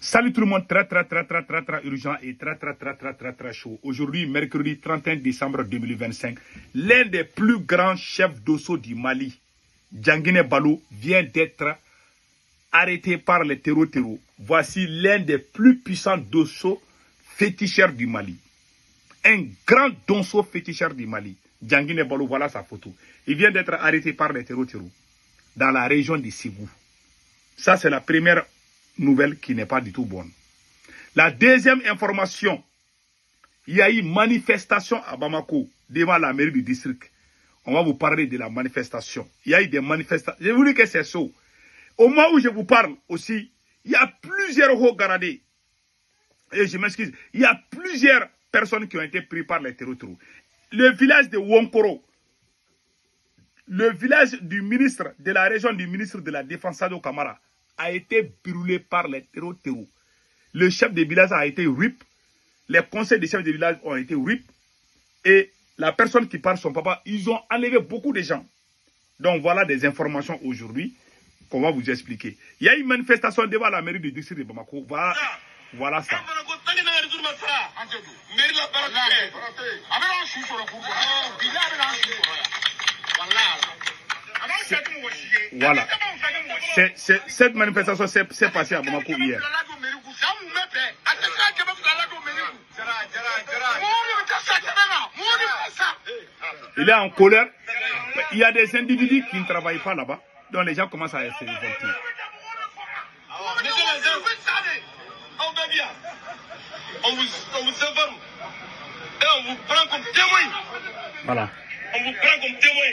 Salut tout le monde, très urgent et très chaud. Aujourd'hui, mercredi 31 décembre 2025, l'un des plus grands chefs d'Osso du Mali, Djanguine Balo, vient d'être arrêté par les terreaux. Voici l'un des plus puissants d'Osso féticheurs du Mali. Un grand Donso féticheur du Mali. Djanguine Balo, voilà sa photo. Il vient d'être arrêté par les terreaux dans la région de Ségou. Ça, c'est la première nouvelle qui n'est pas du tout bonne. La deuxième information, il y a eu manifestation à Bamako devant la mairie du district. On va vous parler de la manifestation. Il y a eu des manifestations. Je vous dis que c'est ça. Au moment où je vous parle aussi, il y a plusieurs hauts gradés. Et je m'excuse, il y a plusieurs personnes qui ont été prises par les terreaux. Le village de Wonkoro, le village du ministre de la région du ministre de la Défense, Sado Kamara, a été brûlé par les terreaux. Le chef de village a été RIP. Les conseils des chefs de village ont été RIP. Et la personne qui parle, son papa, ils ont enlevé beaucoup de gens. Donc voilà des informations aujourd'hui qu'on va vous expliquer. Il y a une manifestation devant la mairie du district de Bamako. Voilà ça. Voilà. Cette manifestation s'est passée à Bamako hier. Il est en colère. Il y a des individus qui ne travaillent pas là-bas. Donc les gens commencent à se révolter. On vous informe et on vous prend comme témoin. Voilà. On vous prend comme témoin.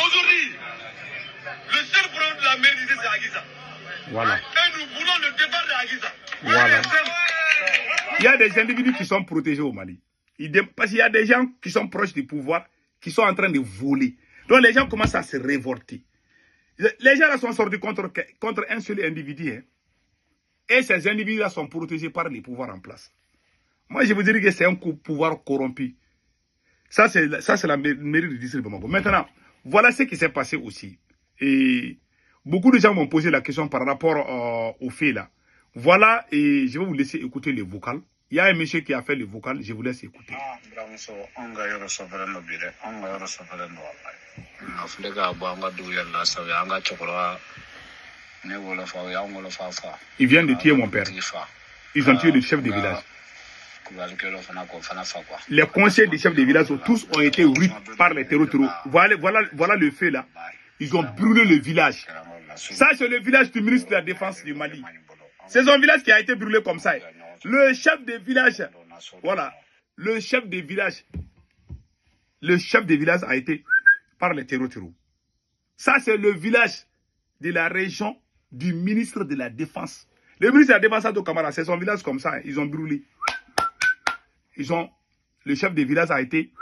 Aujourd'hui, le seul problème de la mairie, c'est Aguissa. Voilà. Et nous voulons le départ de Aguissa. Voilà. Il y a des individus qui sont protégés au Mali. Parce qu'il y a des gens qui sont proches du pouvoir, qui sont en train de voler. Donc les gens commencent à se révolter. Les gens là sont sortis contre un seul individu. Hein. Et ces individus-là sont protégés par les pouvoirs en place. Moi, je vous dirais que c'est un pouvoir corrompu. Ça, c'est la mairie du district de Bamako. Maintenant, voilà ce qui s'est passé aussi. Et beaucoup de gens m'ont posé la question par rapport au fait là. Voilà, et je vais vous laisser écouter les vocales. Il y a un monsieur qui a fait les vocales, je vous laisse écouter. Ils viennent de tuer mon père. Ils ont tué le chef de village. Les conseils des chefs de village, tous ont été ruinés par les terreaux. Voilà le fait là. Ils ont brûlé le village. Ça, c'est le village du ministre de la Défense du Mali. C'est son village qui a été brûlé comme ça. Le chef de village, voilà, le chef de village a été par les terreaux. Ça, c'est le village de la région du ministre de la Défense. Le ministre de la Défense, Sado Kamara, c'est son village comme ça. Ils ont brûlé. Le chef de village a été,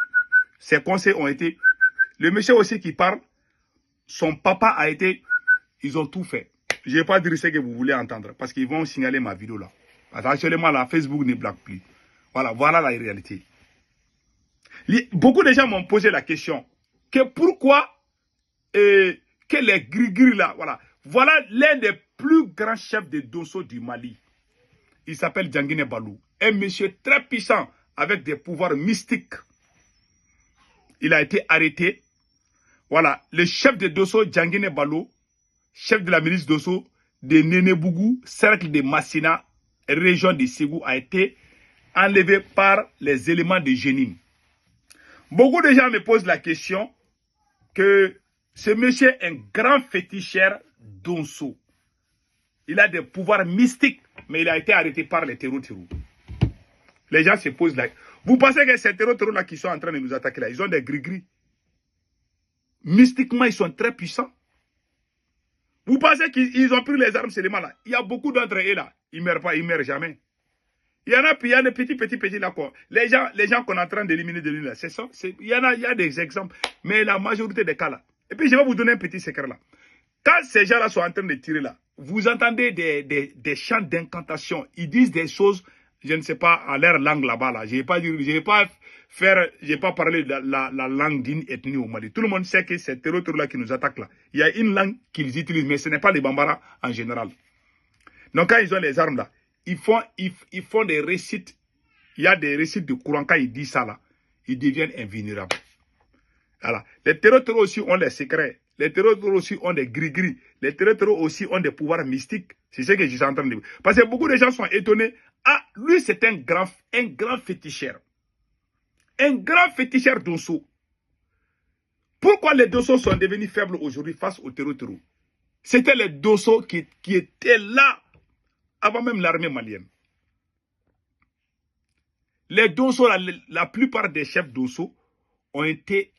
ses conseils ont été, le monsieur aussi qui parle, son papa a été, ils ont tout fait. Je ne vais pas dire ce que vous voulez entendre, parce qu'ils vont signaler ma vidéo là. Parce qu'actuellement, la Facebook ne blague plus. Voilà la réalité. Beaucoup de gens m'ont posé la question, que pourquoi, que les gris là, voilà l'un des plus grands chefs de Dosso du Mali. Il s'appelle Djanguine Balo. Un monsieur très puissant avec des pouvoirs mystiques. Il a été arrêté. Voilà, le chef de Dosso, Djanguine Balo, chef de la milice Dosso, de Nenebougou, cercle de Massina, région de Ségou, a été enlevé par les éléments de Génine. Beaucoup de gens me posent la question que ce monsieur est un grand féticheur d'Onso. Il a des pouvoirs mystiques, mais il a été arrêté par les terreaux. Les gens se posent là. Vous pensez que ces terreaux là qui sont en train de nous attaquer là, ils ont des gris-gris. Mystiquement, ils sont très puissants. Vous pensez qu'ils ont pris les armes seulement là. Il y a beaucoup d'entre eux là. Ils ne meurent pas, ils ne meurent jamais. Il y en a, puis il y a des petits là. Quoi. Les gens qu'on est en train d'éliminer de l'île là, c'est ça. Il y a des exemples. Mais la majorité des cas là. Et puis je vais vous donner un petit secret là. Quand ces gens là sont en train de tirer là, vous entendez des chants d'incantation. Ils disent des choses, je ne sais pas, à leur langue là-bas là. Je n'ai pas parlé de la langue d'une ethnie au Mali. Tout le monde sait que c'est terreau là qui nous attaque là. Il y a une langue qu'ils utilisent, mais ce n'est pas les Bambara en général. Donc quand ils ont les armes là, ils font des récits. Il y a des récits de courant. Quand ils disent ça là, ils deviennent invulnérables. Voilà. Les terroristes aussi ont des secrets. Les terroristes aussi ont des gris-gris. Les terroristes aussi ont des pouvoirs mystiques. C'est ce que je suis en train de dire. Parce que beaucoup de gens sont étonnés. Ah, lui c'est un grand féticheur. Un grand féticheur d'Osso. Pourquoi les Dosso sont devenus faibles aujourd'hui face aux terroristes? C'était les Dosso qui étaient là avant même l'armée malienne. Les Dosso, la plupart des chefs Dosso ont été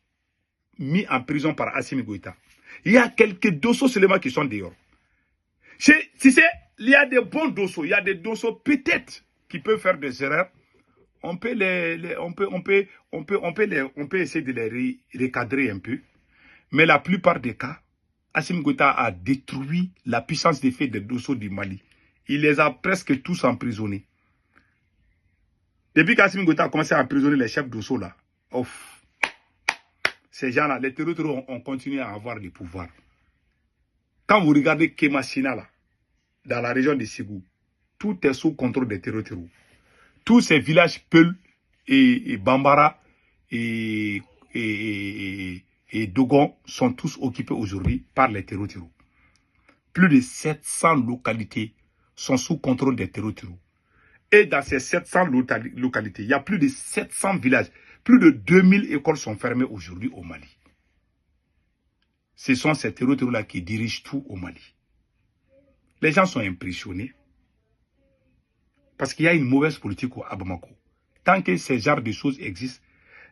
mis en prison par Assimi Goïta. Il y a quelques Dosso seulement qui sont dehors. Tu sais, il y a des bons Dosso, il y a des Dosso peut-être qui peuvent faire des erreurs. On peut essayer de les recadrer un peu. Mais la plupart des cas, Assimi Goïta a détruit la puissance des faits des Dosso du Mali. Il les a presque tous emprisonnés. Depuis qu'Assimi Goïta a commencé à emprisonner les chefs Dosso là, ces gens-là, les terroristes ont continué à avoir du pouvoir. Quand vous regardez Kemasina là, dans la région de Ségou, tout est sous contrôle des terroristes. Tous ces villages Peul et Bambara et Dogon sont tous occupés aujourd'hui par les terroristes. Plus de 700 localités sont sous contrôle des terroristes. Et dans ces 700 localités, il y a plus de 700 villages. Plus de 2000 écoles sont fermées aujourd'hui au Mali. Ce sont ces terroristes-là qui dirigent tout au Mali. Les gens sont impressionnés. Parce qu'il y a une mauvaise politique à Bamako. Tant que ces genres de choses existent,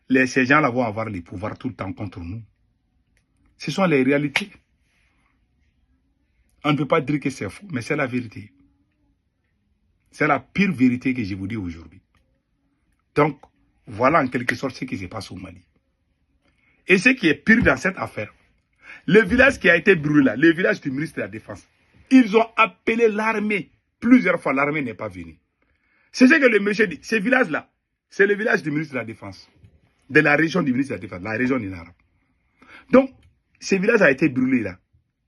ces gens-là vont avoir les pouvoirs tout le temps contre nous. Ce sont les réalités. On ne peut pas dire que c'est faux, mais c'est la vérité. C'est la pire vérité que je vous dis aujourd'hui. Donc, voilà en quelque sorte ce qui se passe au Mali. Et ce qui est pire dans cette affaire, le village qui a été brûlé là, le village du ministre de la Défense, ils ont appelé l'armée. Plusieurs fois, l'armée n'est pas venue. C'est ce que le monsieur dit. Ce village-là, c'est le village du ministre de la Défense. De la région du ministre de la Défense, la région du Nara. Donc, ce village a été brûlé là.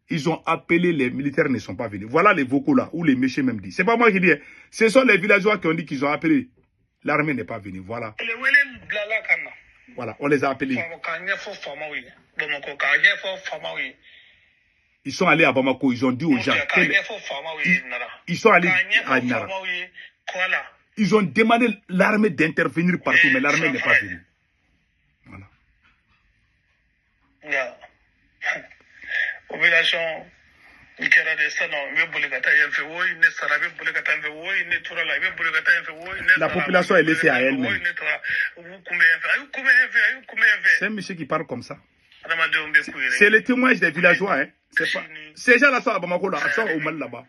Ils ont appelé, les militaires ne sont pas venus. Voilà les vocaux là, où les messieurs même disent. C'est pas moi qui dis. Ce sont les villageois qui ont dit qu'ils ont appelé. L'armée n'est pas venue. Voilà. Voilà, on les a appelés. Ils sont allés à Bamako, ils ont dit aux gens. Ils sont allés à Nara. Ils ont demandé l'armée d'intervenir partout, mais l'armée n'est pas venue. Voilà. La population est laissée à elle-même. C'est un monsieur qui parle comme ça. C'est le témoignage des villageois. Hein. Pas... Ces gens-là sont à Bamako, là, sont au Mali là-bas.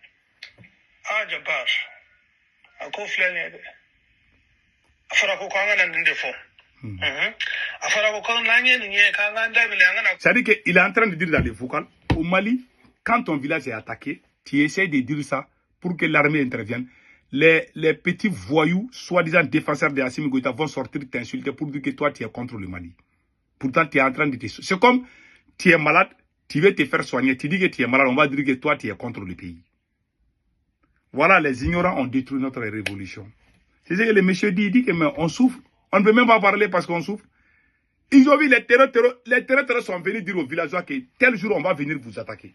C'est-à-dire qu'il est en train de dire dans les vocales, au Mali, quand ton village est attaqué, tu essaies de dire ça pour que l'armée intervienne. Les petits voyous, soi-disant défenseurs de Assimi Goïta, vont sortir t'insulter pour dire que toi, tu es contre le Mali. Pourtant, tu es en train de te... C'est comme, tu es malade, tu veux te faire soigner, tu dis que tu es malade, on va dire que toi, tu es contre le pays. Voilà, les ignorants ont détruit notre révolution. C'est ce que le monsieur dit, il dit que mais on souffre. On ne peut même pas parler parce qu'on souffre. Ils ont vu les terroristes sont venus dire aux villageois que tel jour, on va venir vous attaquer.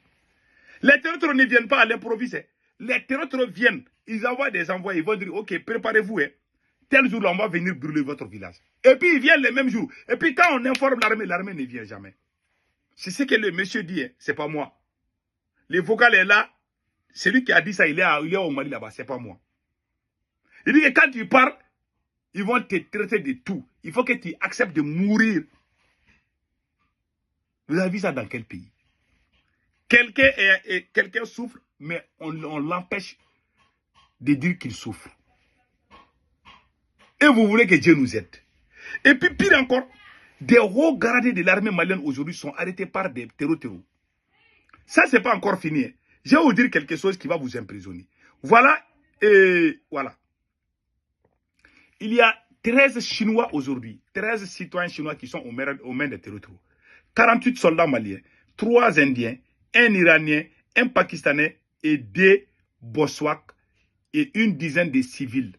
Les terroristes ne viennent pas à l'improviste. Les terroristes viennent, ils envoient des envoyés, ils vont dire, ok, préparez-vous, hein. Tel jour, on va venir brûler votre village. Et puis, ils viennent les mêmes jours. Et puis, quand on informe l'armée, l'armée ne vient jamais. C'est ce que le monsieur dit, hein. C'est pas moi. Le vocal est là. Celui qui a dit ça, il est au Mali là-bas, c'est pas moi. Il dit que quand tu pars, ils vont te traiter de tout. Il faut que tu acceptes de mourir. Vous avez vu ça dans quel pays? Quelqu'un souffre, mais on l'empêche de dire qu'il souffre. Et vous voulez que Dieu nous aide. Et puis, pire encore, des hauts gradés de l'armée malienne aujourd'hui sont arrêtés par des terroristes. Ça, c'est pas encore fini. Je vais vous dire quelque chose qui va vous emprisonner. Voilà, et voilà. Il y a 13 Chinois aujourd'hui, 13 citoyens chinois qui sont aux mains des terroristes. 48 soldats maliens, 3 Indiens, un Iranien, un Pakistanais et 2 Boswak et une dizaine de civils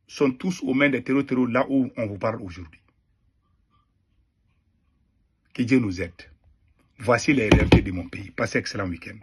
sont tous aux mains des terroristes là où on vous parle aujourd'hui. Que Dieu nous aide. Voici les réalités de mon pays. Passez un excellent week-end.